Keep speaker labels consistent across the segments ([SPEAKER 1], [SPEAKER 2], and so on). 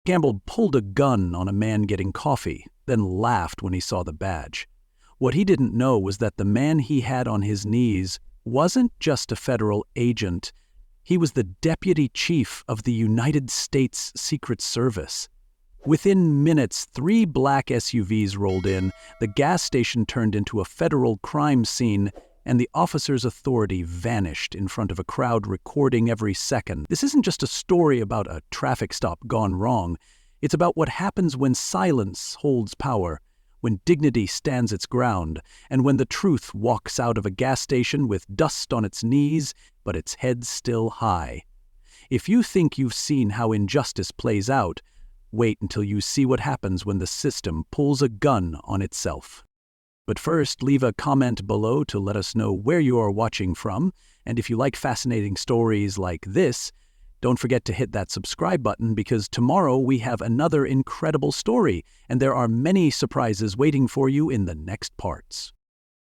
[SPEAKER 1] Gamble pulled a gun on a man getting coffee, then laughed when he saw the badge. What he didn't know was that the man he had on his knees wasn't just a federal agent. He was the deputy chief of the United States Secret Service. Within minutes, 3 black SUVs rolled in, the gas station turned into a federal crime scene, and the officer's authority vanished in front of a crowd recording every second. This isn't just a story about a traffic stop gone wrong. It's about what happens when silence holds power, when dignity stands its ground, and when the truth walks out of a gas station with dust on its knees, but its head still high. If you think you've seen how injustice plays out, wait until you see what happens when the system pulls a gun on itself. But first, leave a comment below to let us know where you are watching from, and if you like fascinating stories like this, don't forget to hit that subscribe button because tomorrow we have another incredible story, and there are many surprises waiting for you in the next parts.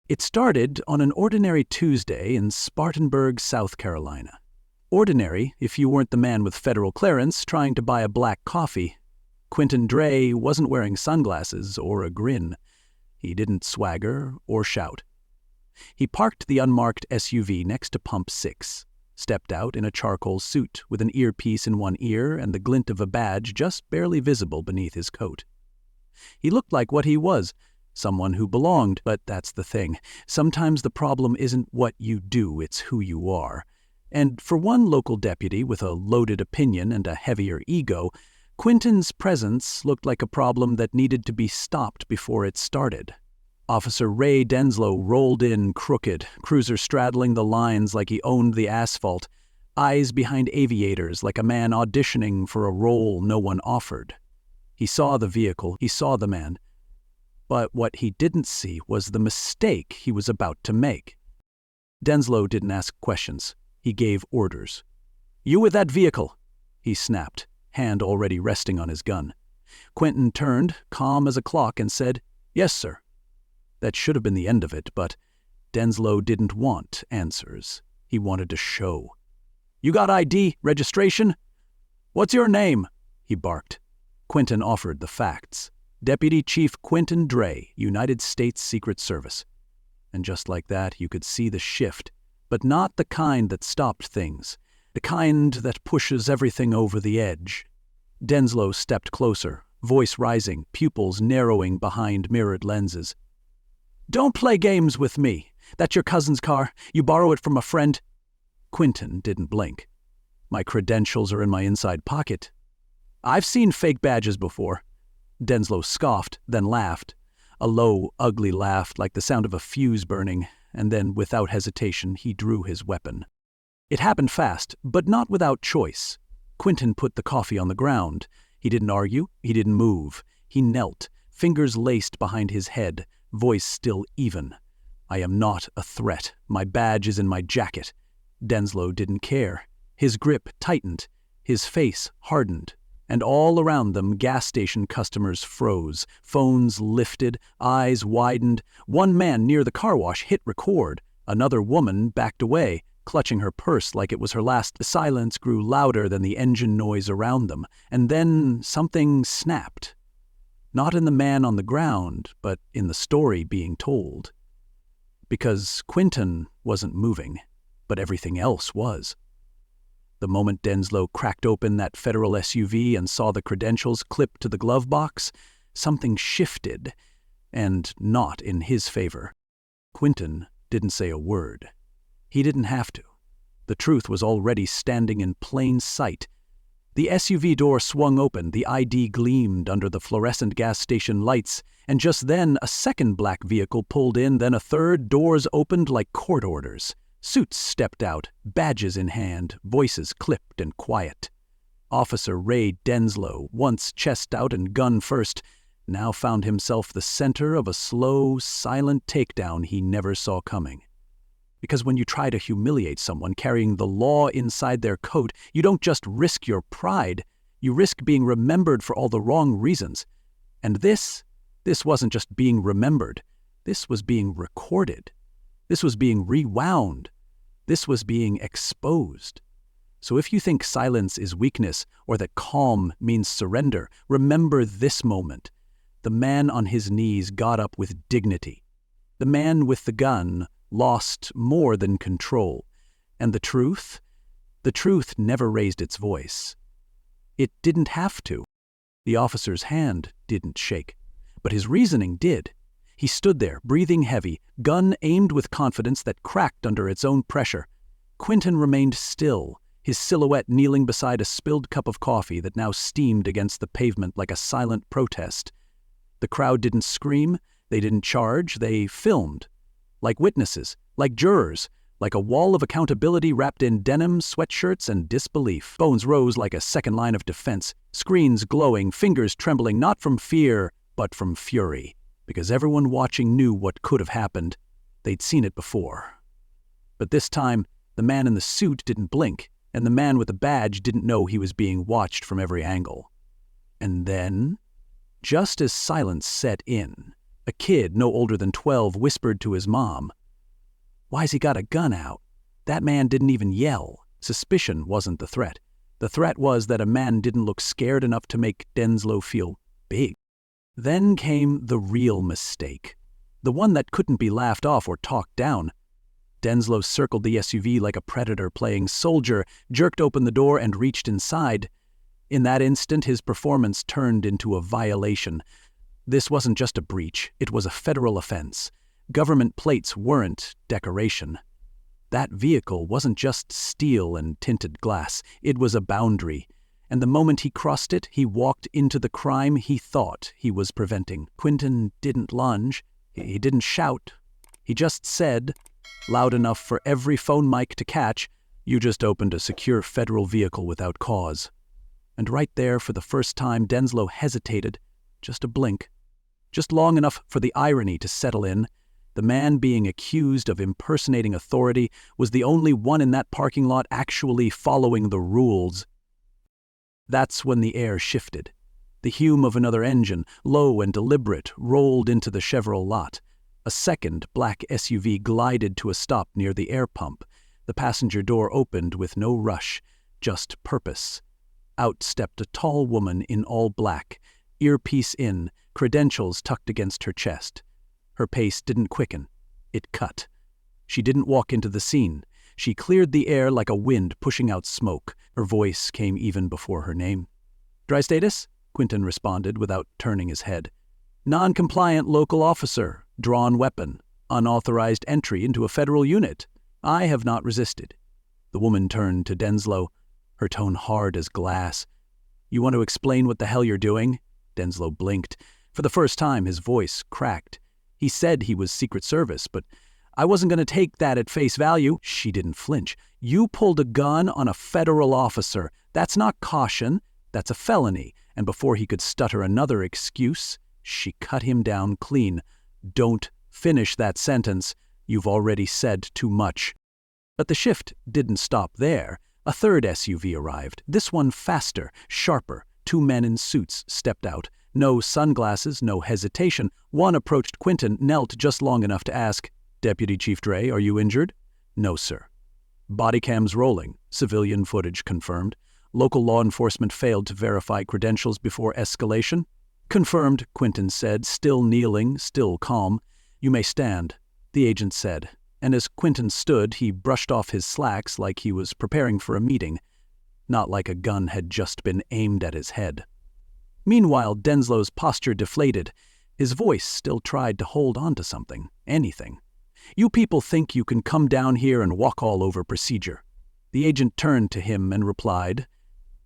[SPEAKER 1] It started on an ordinary Tuesday in Spartanburg, South Carolina. Ordinary if you weren't the man with federal clearance trying to buy a black coffee. Quentin Dre wasn't wearing sunglasses or a grin. He didn't swagger or shout. He parked the unmarked SUV next to Pump 6, stepped out in a charcoal suit with an earpiece in one ear and the glint of a badge just barely visible beneath his coat. He looked like what he was, someone who belonged, but that's the thing. Sometimes the problem isn't what you do, it's who you are. And for one local deputy with a loaded opinion and a heavier ego, Quentin's presence looked like a problem that needed to be stopped before it started. Officer Ray Denslow rolled in crooked, cruiser straddling the lines like he owned the asphalt, eyes behind aviators like a man auditioning for a role no one offered. He saw the vehicle, he saw the man, but what he didn't see was the mistake he was about to make. Denslow didn't ask questions, he gave orders. "You with that vehicle," he snapped, hand already resting on his gun. Quentin turned, calm as a clock, and said, "Yes, sir." That should have been the end of it, but Denslow didn't want answers. He wanted to show. "You got ID, registration? What's your name?" he barked. Quentin offered the facts. Deputy Chief Quentin Dre, United States Secret Service. And just like that, you could see the shift, but not the kind that stopped things. The kind that pushes everything over the edge. Denslow stepped closer, voice rising, pupils narrowing behind mirrored lenses. "Don't play games with me. That's your cousin's car. You borrow it from a friend." Quentin didn't blink. "My credentials are in my inside pocket." "I've seen fake badges before." Denslow scoffed, then laughed. A low, ugly laugh like the sound of a fuse burning, and then, without hesitation, he drew his weapon. It happened fast, but not without choice. Quentin put the coffee on the ground. He didn't argue, he didn't move. He knelt, fingers laced behind his head, voice still even. "I am not a threat. My badge is in my jacket." Denslow didn't care. His grip tightened, his face hardened, and all around them gas station customers froze, phones lifted, eyes widened. One man near the car wash hit record. Another woman backed away, clutching her purse like it was her last. The silence grew louder than the engine noise around them, and then something snapped. Not in the man on the ground, but in the story being told. Because Quentin wasn't moving, but everything else was. The moment Denslow cracked open that federal SUV and saw the credentials clipped to the glove box, something shifted, and not in his favor. Quentin didn't say a word. He didn't have to. The truth was already standing in plain sight. The SUV door swung open, the ID gleamed under the fluorescent gas station lights, and just then a second black vehicle pulled in, then a third. Doors opened like court orders. Suits stepped out, badges in hand, voices clipped and quiet. Officer Ray Denslow, once chest out and gun first, now found himself the center of a slow, silent takedown he never saw coming. Because when you try to humiliate someone carrying the law inside their coat, you don't just risk your pride, you risk being remembered for all the wrong reasons. And this wasn't just being remembered. This was being recorded. This was being rewound. This was being exposed. So if you think silence is weakness or that calm means surrender, remember this moment. The man on his knees got up with dignity. The man with the gun lost more than control. And the truth? The truth never raised its voice. It didn't have to. The officer's hand didn't shake, but his reasoning did. He stood there, breathing heavy, gun aimed with confidence that cracked under its own pressure. Quentin remained still, his silhouette kneeling beside a spilled cup of coffee that now steamed against the pavement like a silent protest. The crowd didn't scream, they didn't charge, they filmed. Like witnesses, like jurors, like a wall of accountability wrapped in denim, sweatshirts, and disbelief. Phones rose like a second line of defense, screens glowing, fingers trembling not from fear, but from fury. Because everyone watching knew what could have happened. They'd seen it before. But this time, the man in the suit didn't blink, and the man with the badge didn't know he was being watched from every angle. And then, just as silence set in, a kid no older than 12 whispered to his mom, "Why's he got a gun out?" That man didn't even yell. Suspicion wasn't the threat. The threat was that a man didn't look scared enough to make Denslow feel big. Then came the real mistake, the one that couldn't be laughed off or talked down. Denslow circled the SUV like a predator playing soldier, jerked open the door and reached inside. In that instant, his performance turned into a violation. This wasn't just a breach, it was a federal offense. Government plates weren't decoration. That vehicle wasn't just steel and tinted glass, it was a boundary. And the moment he crossed it, he walked into the crime he thought he was preventing. Quentin didn't lunge, he didn't shout. He just said, loud enough for every phone mic to catch, "You just opened a secure federal vehicle without cause." And right there, for the first time, Denslow hesitated, just a blink, just long enough for the irony to settle in. The man being accused of impersonating authority was the only one in that parking lot actually following the rules. That's when the air shifted. The hum of another engine, low and deliberate, rolled into the Chevrolet lot. A second black SUV glided to a stop near the air pump. The passenger door opened with no rush, just purpose. Out stepped a tall woman in all black, earpiece in, credentials tucked against her chest. Her pace didn't quicken. It cut. She didn't walk into the scene. She cleared the air like a wind pushing out smoke. Her voice came even before her name. "Dry status?" Quentin responded without turning his head. "Non-compliant local officer, drawn weapon, unauthorized entry into a federal unit. I have not resisted." The woman turned to Denslow, her tone hard as glass. "You want to explain what the hell you're doing?" Denslow blinked. For the first time, his voice cracked. He said he was Secret Service, but I wasn't going to take that at face value. She didn't flinch. "You pulled a gun on a federal officer. That's not caution. That's a felony." And before he could stutter another excuse, she cut him down clean. "Don't finish that sentence. You've already said too much." But the shift didn't stop there. A third SUV arrived, this one faster, sharper. 2 men in suits stepped out. No sunglasses, no hesitation. One approached Quentin, knelt just long enough to ask, "Deputy Chief Dre, are you injured?" "No, sir." Body cams rolling, civilian footage confirmed. Local law enforcement failed to verify credentials before escalation. "Confirmed," Quentin said, still kneeling, still calm. "You may stand," the agent said. And as Quentin stood, he brushed off his slacks like he was preparing for a meeting, not like a gun had just been aimed at his head. Meanwhile, Denslow's posture deflated. His voice still tried to hold on to something, anything. "You people think you can come down here and walk all over procedure." The agent turned to him and replied,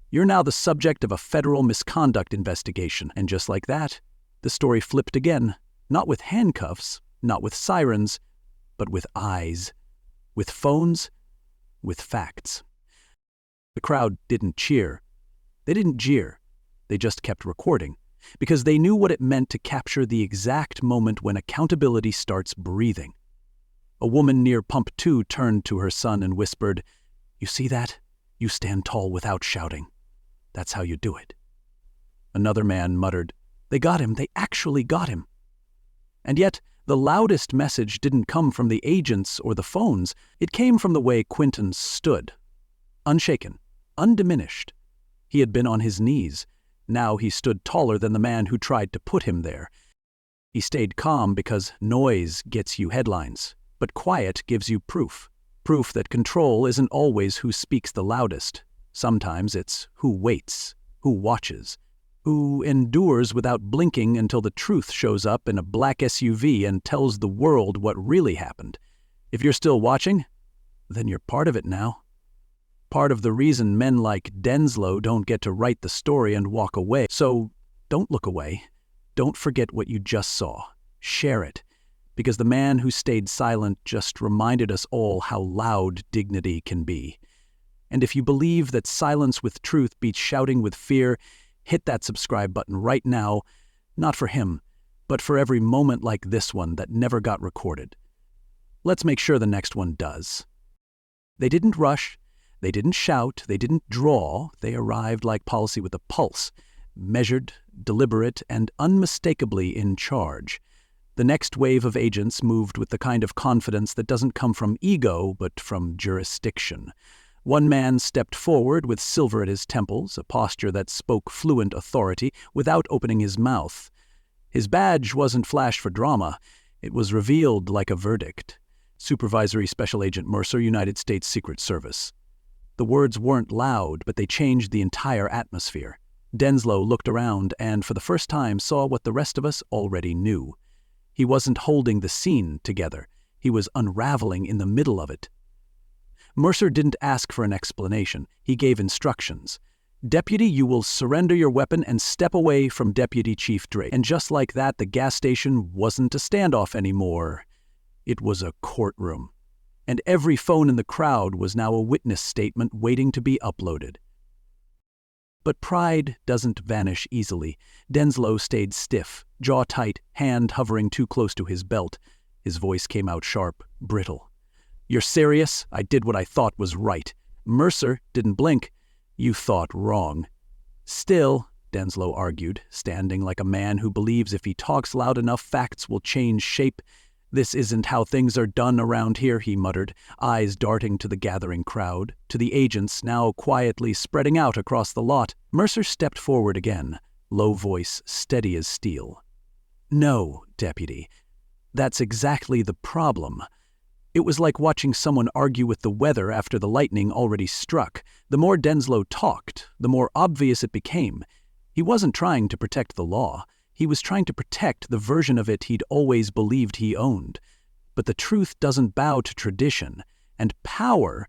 [SPEAKER 1] "You're now the subject of a federal misconduct investigation." And just like that, the story flipped again, not with handcuffs, not with sirens, but with eyes, with phones, with facts. The crowd didn't cheer. They didn't jeer. They just kept recording, because they knew what it meant to capture the exact moment when accountability starts breathing. A woman near Pump 2 turned to her son and whispered, "You see that? You stand tall without shouting. That's how you do it." Another man muttered, "They got him. They actually got him." And yet, the loudest message didn't come from the agents or the phones. It came from the way Quentin stood. Unshaken, undiminished. He had been on his knees. Now he stood taller than the man who tried to put him there. He stayed calm because noise gets you headlines, but quiet gives you proof. Proof that control isn't always who speaks the loudest. Sometimes it's who waits, who watches, who endures without blinking until the truth shows up in a black SUV and tells the world what really happened. If you're still watching, then you're part of it now. Part of the reason men like Denslow don't get to write the story and walk away. So don't look away. Don't forget what you just saw. Share it. Because the man who stayed silent just reminded us all how loud dignity can be. And if you believe that silence with truth beats shouting with fear, hit that subscribe button right now, not for him, but for every moment like this one that never got recorded. Let's make sure the next one does. They didn't rush, they didn't shout, they didn't draw, they arrived like policy with a pulse, measured, deliberate, and unmistakably in charge. The next wave of agents moved with the kind of confidence that doesn't come from ego, but from jurisdiction. One man stepped forward with silver at his temples, a posture that spoke fluent authority, without opening his mouth. His badge wasn't flashed for drama. It was revealed like a verdict. Supervisory Special Agent Mercer, United States Secret Service. The words weren't loud, but they changed the entire atmosphere. Denslow looked around and, for the first time, saw what the rest of us already knew. He wasn't holding the scene together. He was unraveling in the middle of it. Mercer didn't ask for an explanation. He gave instructions. Deputy, you will surrender your weapon and step away from Deputy Chief Drake. And just like that, the gas station wasn't a standoff anymore. It was a courtroom. And every phone in the crowd was now a witness statement waiting to be uploaded. But pride doesn't vanish easily. Denslow stayed stiff, jaw tight, hand hovering too close to his belt. His voice came out sharp, brittle. You're serious? I did what I thought was right. Mercer didn't blink. You thought wrong. Still, Denslow argued, standing like a man who believes if he talks loud enough, facts will change shape. This isn't how things are done around here, he muttered, eyes darting to the gathering crowd, to the agents now quietly spreading out across the lot. Mercer stepped forward again, low voice steady as steel. No, Deputy. That's exactly the problem. It was like watching someone argue with the weather after the lightning already struck. The more Denslow talked, the more obvious it became. He wasn't trying to protect the law. He was trying to protect the version of it he'd always believed he owned. But the truth doesn't bow to tradition, and power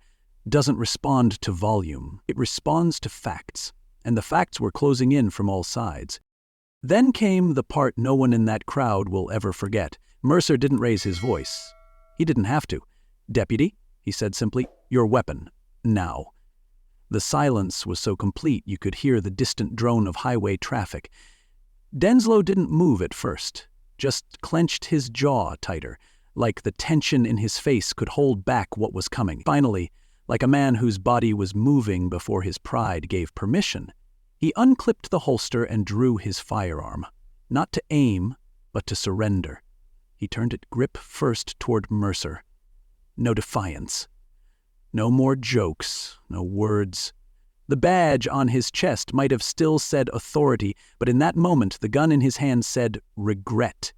[SPEAKER 1] doesn't respond to volume. It responds to facts, and the facts were closing in from all sides. Then came the part no one in that crowd will ever forget. Mercer didn't raise his voice. He didn't have to. Deputy, he said simply, your weapon, now. The silence was so complete you could hear the distant drone of highway traffic. Denslow didn't move at first, just clenched his jaw tighter, like the tension in his face could hold back what was coming. Finally, like a man whose body was moving before his pride gave permission, he unclipped the holster and drew his firearm, not to aim, but to surrender. He turned it grip first toward Mercer. No defiance. No more jokes, no words. The badge on his chest might have still said authority, but in that moment the gun in his hand said regret.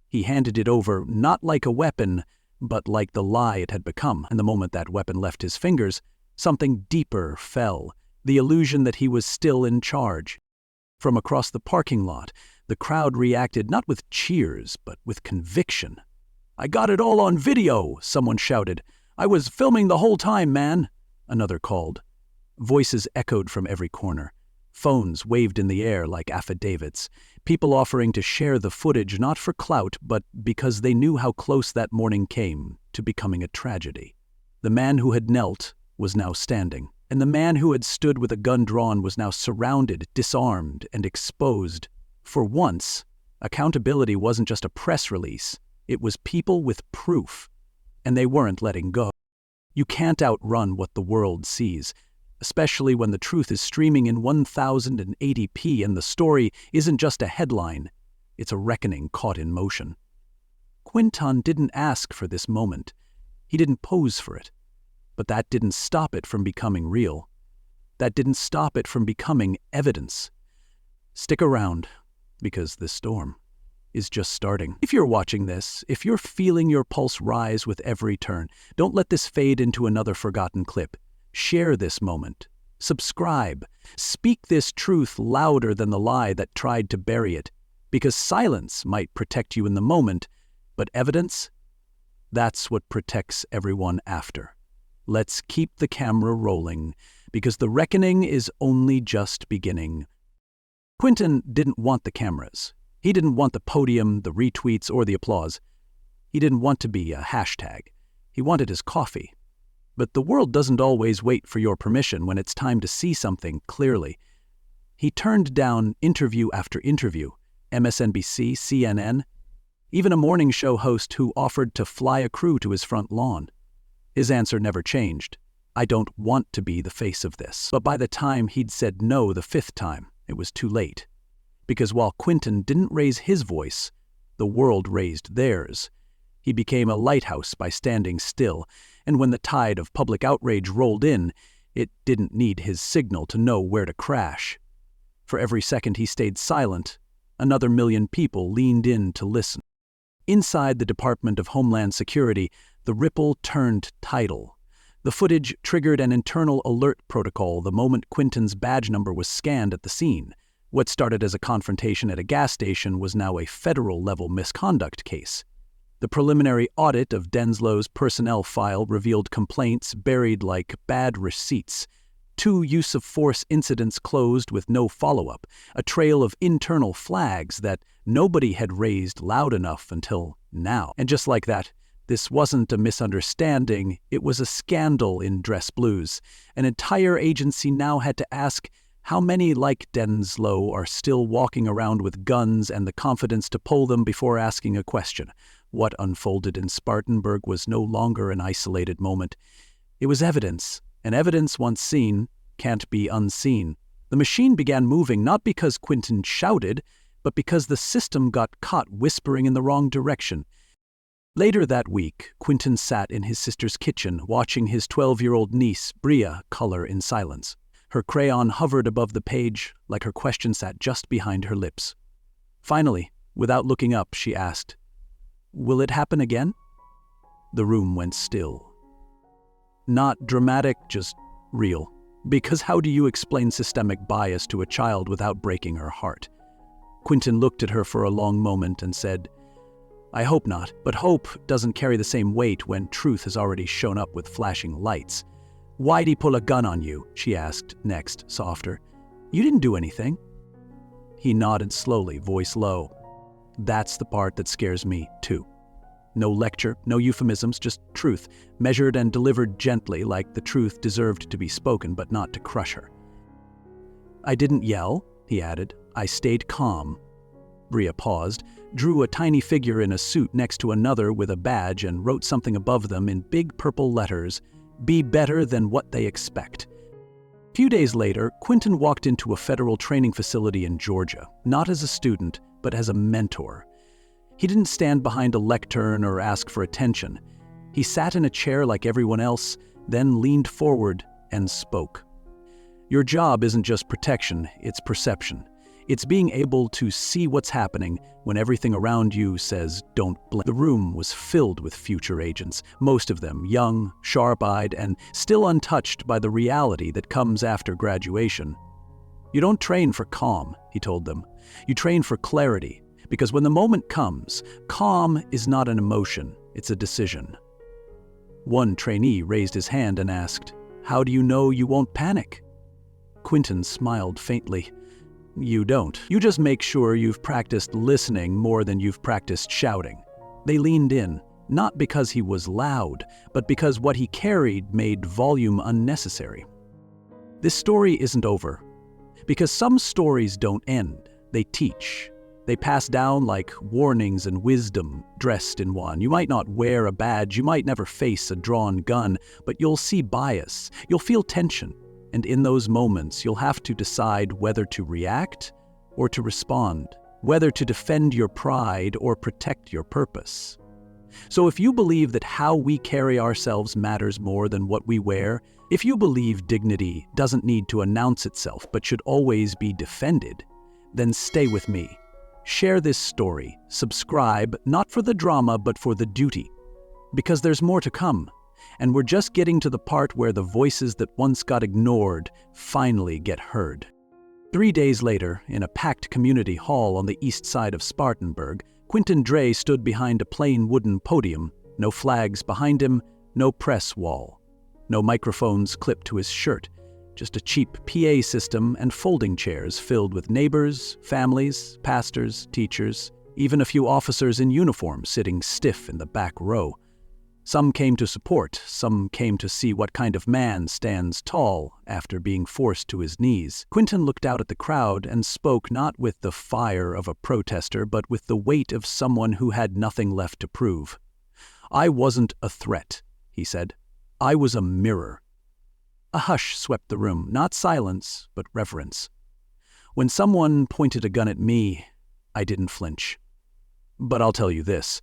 [SPEAKER 1] He handed it over not like a weapon, but like the lie it had become. And the moment that weapon left his fingers, something deeper fell, the illusion that he was still in charge. From across the parking lot, the crowd reacted not with cheers, but with conviction. I got it all on video, someone shouted. I was filming the whole time, man, another called. Voices echoed from every corner. Phones waved in the air like affidavits, people offering to share the footage not for clout, but because they knew how close that morning came to becoming a tragedy. The man who had knelt was now standing, and the man who had stood with a gun drawn was now surrounded, disarmed, and exposed. For once, accountability wasn't just a press release. It was people with proof, and they weren't letting go. You can't outrun what the world sees, especially when the truth is streaming in 1080p and the story isn't just a headline, it's a reckoning caught in motion. Quinton didn't ask for this moment. He didn't pose for it. But that didn't stop it from becoming real. that didn't stop it from becoming evidence. Stick around, because this storm is just starting. If you're watching this, if you're feeling your pulse rise with every turn, don't let this fade into another forgotten clip. Share this moment. Subscribe. Speak this truth louder than the lie that tried to bury it, because silence might protect you in the moment, but evidence? That's what protects everyone after. Let's keep the camera rolling, because the reckoning is only just beginning. Quentin didn't want the cameras. He didn't want the podium, the retweets, or the applause. He didn't want to be a hashtag. He wanted his coffee. But the world doesn't always wait for your permission when it's time to see something clearly. He turned down interview after interview, MSNBC, CNN, even a morning show host who offered to fly a crew to his front lawn. His answer never changed. I don't want to be the face of this. But by the time he'd said no the 5th time, it was too late. Because while Quentin didn't raise his voice, the world raised theirs. He became a lighthouse by standing still, and when the tide of public outrage rolled in, it didn't need his signal to know where to crash. For every second he stayed silent, another million people leaned in to listen. Inside the Department of Homeland Security, the ripple turned tidal. The footage triggered an internal alert protocol the moment Quentin's badge number was scanned at the scene. What started as a confrontation at a gas station was now a federal-level misconduct case. The preliminary audit of Denslow's personnel file revealed complaints buried like bad receipts. 2 use-of-force incidents closed with no follow-up, a trail of internal flags that nobody had raised loud enough until now. And just like that, this wasn't a misunderstanding, it was a scandal in dress blues. An entire agency now had to ask, how many like Denslow are still walking around with guns and the confidence to pull them before asking a question? What unfolded in Spartanburg was no longer an isolated moment. It was evidence, and evidence once seen can't be unseen. The machine began moving not because Quentin shouted, but because the system got caught whispering in the wrong direction. Later that week, Quentin sat in his sister's kitchen watching his 12-year-old niece, Bria, color in silence. Her crayon hovered above the page like her question sat just behind her lips. Finally, without looking up, she asked, "Will it happen again?" The room went still. Not dramatic, just real. Because how do you explain systemic bias to a child without breaking her heart? Quentin looked at her for a long moment and said, "I hope not, but hope doesn't carry the same weight when truth has already shown up with flashing lights." "Why'd he pull a gun on you?" she asked, next, softer. "You didn't do anything." He nodded slowly, voice low. "That's the part that scares me, too. No lecture, no euphemisms, just truth, measured and delivered gently like the truth deserved to be spoken but not to crush her." "I didn't yell," he added. "I stayed calm." Bria paused, drew a tiny figure in a suit next to another with a badge and wrote something above them in big purple letters, "Be better than what they expect." A few days later, Quentin walked into a federal training facility in Georgia, not as a student, but as a mentor. He didn't stand behind a lectern or ask for attention. He sat in a chair like everyone else, then leaned forward and spoke. "Your job isn't just protection, it's perception. It's being able to see what's happening when everything around you says, don't blink." The room was filled with future agents, most of them young, sharp-eyed, and still untouched by the reality that comes after graduation. "You don't train for calm," he told them. "You train for clarity, because when the moment comes, calm is not an emotion, it's a decision." One trainee raised his hand and asked, "How do you know you won't panic?" Quentin smiled faintly. "You don't. You just make sure you've practiced listening more than you've practiced shouting." They leaned in, not because he was loud, but because what he carried made volume unnecessary. This story isn't over, because some stories don't end, they teach. They pass down like warnings and wisdom dressed in one. You might not wear a badge, you might never face a drawn gun, but you'll see bias, you'll feel tension. And in those moments, you'll have to decide whether to react or to respond, whether to defend your pride or protect your purpose. So if you believe that how we carry ourselves matters more than what we wear, if you believe dignity doesn't need to announce itself but should always be defended, then stay with me. Share this story, subscribe, not for the drama but for the duty. Because there's more to come, and we're just getting to the part where the voices that once got ignored finally get heard. 3 days later, in a packed community hall on the east side of Spartanburg, Quentin Dre stood behind a plain wooden podium, no flags behind him, no press wall, no microphones clipped to his shirt, just a cheap PA system and folding chairs filled with neighbors, families, pastors, teachers, even a few officers in uniform sitting stiff in the back row. Some came to support, some came to see what kind of man stands tall after being forced to his knees. Quentin looked out at the crowd and spoke not with the fire of a protester, but with the weight of someone who had nothing left to prove. "I wasn't a threat," he said. "I was a mirror." A hush swept the room, not silence, but reverence. When someone pointed a gun at me, I didn't flinch. But I'll tell you this.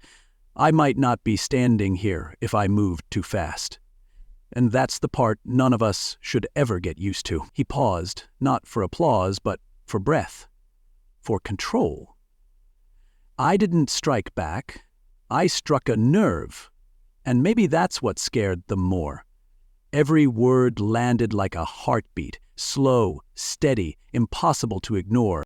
[SPEAKER 1] I might not be standing here if I moved too fast. And that's the part none of us should ever get used to. He paused, not for applause, but for breath, for control. I didn't strike back. I struck a nerve. And maybe that's what scared them more. Every word landed like a heartbeat, slow, steady, impossible to ignore.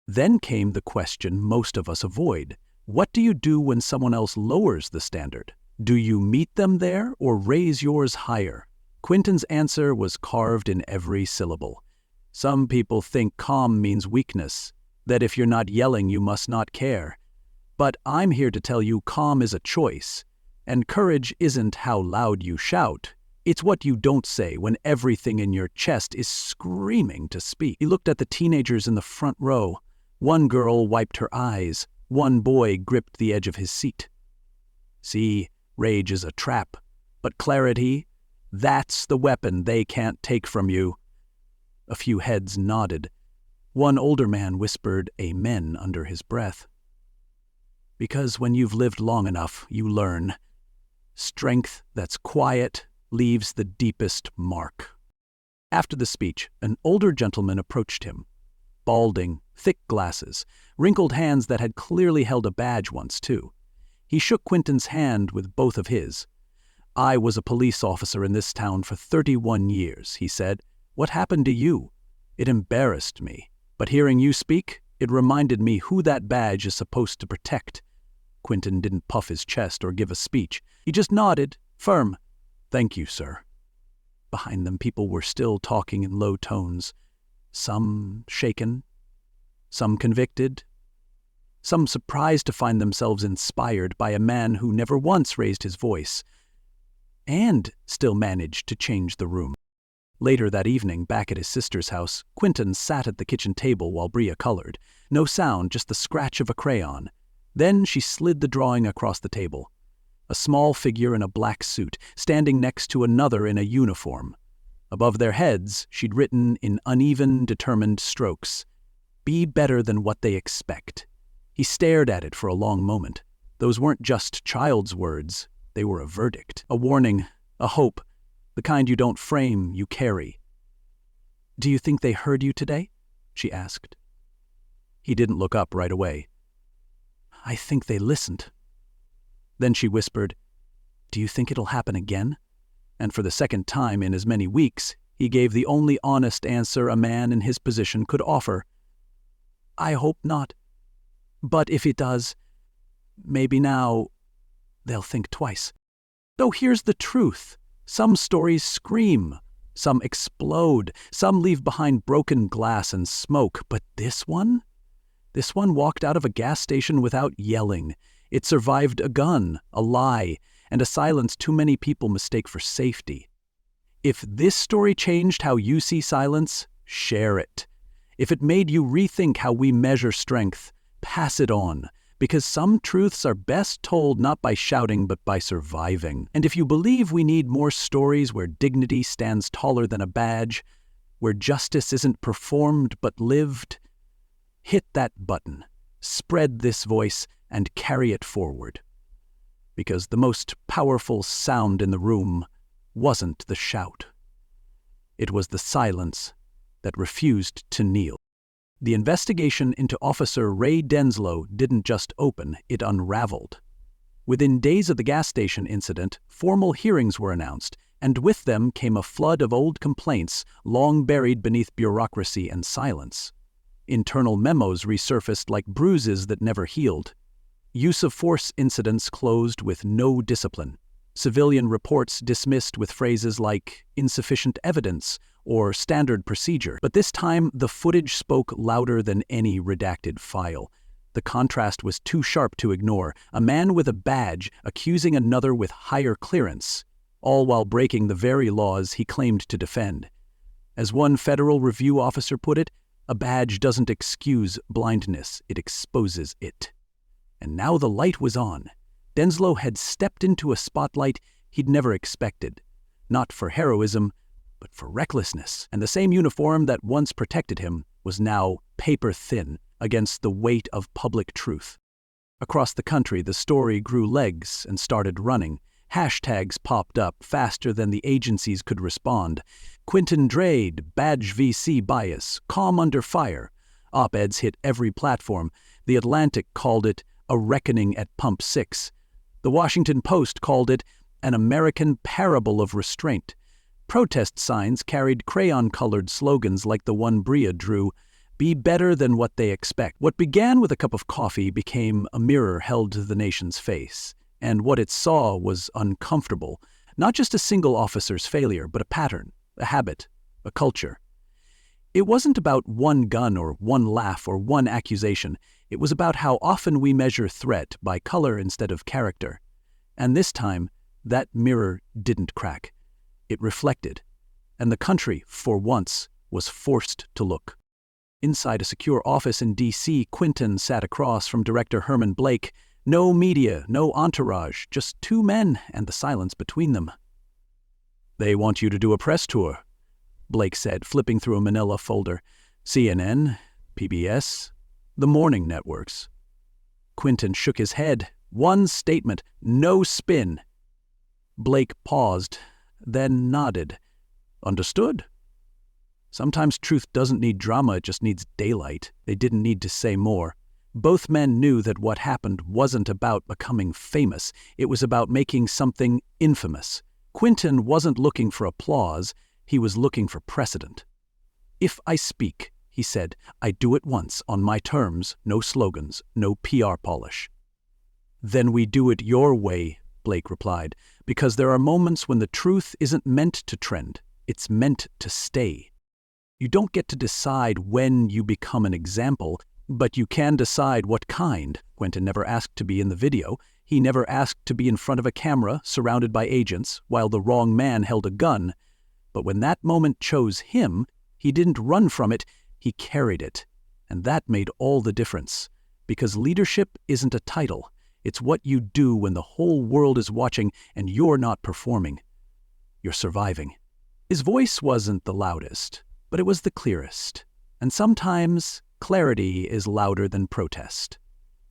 [SPEAKER 1] Then came the question most of us avoid. What do you do when someone else lowers the standard? Do you meet them there or raise yours higher? Quentin's answer was carved in every syllable. Some people think calm means weakness, that if you're not yelling you must not care. But I'm here to tell you calm is a choice, and courage isn't how loud you shout. It's what you don't say when everything in your chest is screaming to speak. He looked at the teenagers in the front row. One girl wiped her eyes. One boy gripped the edge of his seat. See, rage is a trap, but clarity, that's the weapon they can't take from you. A few heads nodded. One older man whispered amen under his breath. Because when you've lived long enough, you learn. Strength that's quiet leaves the deepest mark. After the speech, an older gentleman approached him. Balding, thick glasses, wrinkled hands that had clearly held a badge once, too. He shook Quentin's hand with both of his. "I was a police officer in this town for 31 years, he said. "What happened to you? It embarrassed me. But hearing you speak, it reminded me who that badge is supposed to protect." Quentin didn't puff his chest or give a speech. He just nodded, firm. "Thank you, sir." Behind them, people were still talking in low tones. Some shaken, some convicted, some surprised to find themselves inspired by a man who never once raised his voice, and still managed to change the room. Later that evening, back at his sister's house, Quentin sat at the kitchen table while Bria colored. No sound, just the scratch of a crayon. Then she slid the drawing across the table. A small figure in a black suit, standing next to another in a uniform. Above their heads, she'd written in uneven, determined strokes, "Be better than what they expect." He stared at it for a long moment. Those weren't just child's words. They were a verdict, a warning, a hope, the kind you don't frame, you carry. "Do you think they heard you today?" she asked. He didn't look up right away. "I think they listened." Then she whispered, "Do you think it'll happen again?" And for the second time in as many weeks, he gave the only honest answer a man in his position could offer. "I hope not. But if it does, maybe now they'll think twice." Though here's the truth. Some stories scream, some explode, some leave behind broken glass and smoke. But this one walked out of a gas station without yelling. It survived a gun, a lie, and a silence too many people mistake for safety. If this story changed how you see silence, share it. If it made you rethink how we measure strength, pass it on, because some truths are best told not by shouting but by surviving. And if you believe we need more stories where dignity stands taller than a badge, where justice isn't performed but lived, hit that button, spread this voice, and carry it forward. because the most powerful sound in the room wasn't the shout. It was the silence that refused to kneel. The investigation into Officer Ray Denslow didn't just open, it unraveled. Within days of the gas station incident, formal hearings were announced, and with them came a flood of old complaints long buried beneath bureaucracy and silence. Internal memos resurfaced like bruises that never healed. Use of force incidents closed with no discipline. Civilian reports dismissed with phrases like insufficient evidence or standard procedure. But this time, the footage spoke louder than any redacted file. The contrast was too sharp to ignore. A man with a badge accusing another with higher clearance, all while breaking the very laws he claimed to defend. As one Federal Review officer put it, a badge doesn't excuse blindness, it exposes it. And now the light was on. Denslow had stepped into a spotlight he'd never expected, not for heroism, but for recklessness. And the same uniform that once protected him was now paper-thin against the weight of public truth. Across the country, the story grew legs and started running. Hashtags popped up faster than the agencies could respond. Quinton Drade, badge VC bias, calm under fire. Op-eds hit every platform. The Atlantic called it a reckoning at Pump 6. The Washington Post called it an American parable of restraint. Protest signs carried crayon-colored slogans like the one Bria drew, "Be better than what they expect." What began with a cup of coffee became a mirror held to the nation's face, and what it saw was uncomfortable. Not just a single officer's failure, but a pattern, a habit, a culture. It wasn't about one gun or one laugh or one accusation. It was about how often we measure threat by color instead of character. And this time, that mirror didn't crack. It reflected, and the country, for once, was forced to look. Inside a secure office in D.C., Quinton sat across from Director Herman Blake. No media, no entourage, just two men and the silence between them. "They want you to do a press tour," Blake said, flipping through a manila folder. "CNN, PBS, the morning networks." Quinton shook his head. One statement, no spin. Blake paused, then nodded. "Understood." Sometimes truth doesn't need drama, it just needs daylight. They didn't need to say more. Both men knew that what happened wasn't about becoming famous. It was about making something infamous. Quinton wasn't looking for applause. He was looking for precedent. "If I speak," he said, "I do it once, on my terms, no slogans, no PR polish." "Then we do it your way," Blake replied, "because there are moments when the truth isn't meant to trend. It's meant to stay. You don't get to decide when you become an example, but you can decide what kind." Quinton never asked to be in the video. He never asked to be in front of a camera, surrounded by agents, while the wrong man held a gun. But when that moment chose him, he didn't run from it, he carried it. And that made all the difference. Because leadership isn't a title. It's what you do when the whole world is watching and you're not performing. You're surviving. His voice wasn't the loudest, but it was the clearest. And sometimes clarity is louder than protest.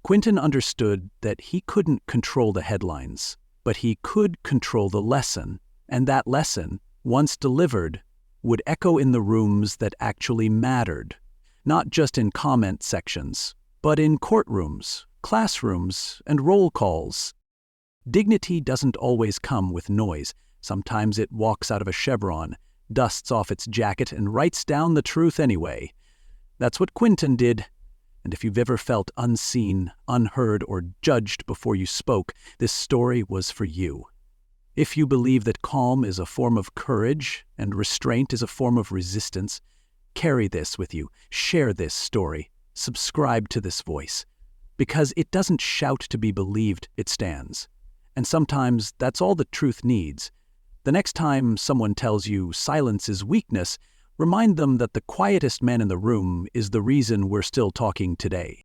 [SPEAKER 1] Quinton understood that he couldn't control the headlines, but he could control the lesson, and that lesson, once delivered, would echo in the rooms that actually mattered, not just in comment sections, but in courtrooms, classrooms, and roll calls. Dignity doesn't always come with noise. Sometimes it walks out of a chevron, dusts off its jacket, and writes down the truth anyway. That's what Quinton did. And if you've ever felt unseen, unheard, or judged before you spoke, this story was for you. If you believe that calm is a form of courage and restraint is a form of resistance, carry this with you. Share this story. Subscribe to this voice. Because it doesn't shout to be believed, it stands. And sometimes that's all the truth needs. The next time someone tells you silence is weakness, remind them that the quietest man in the room is the reason we're still talking today.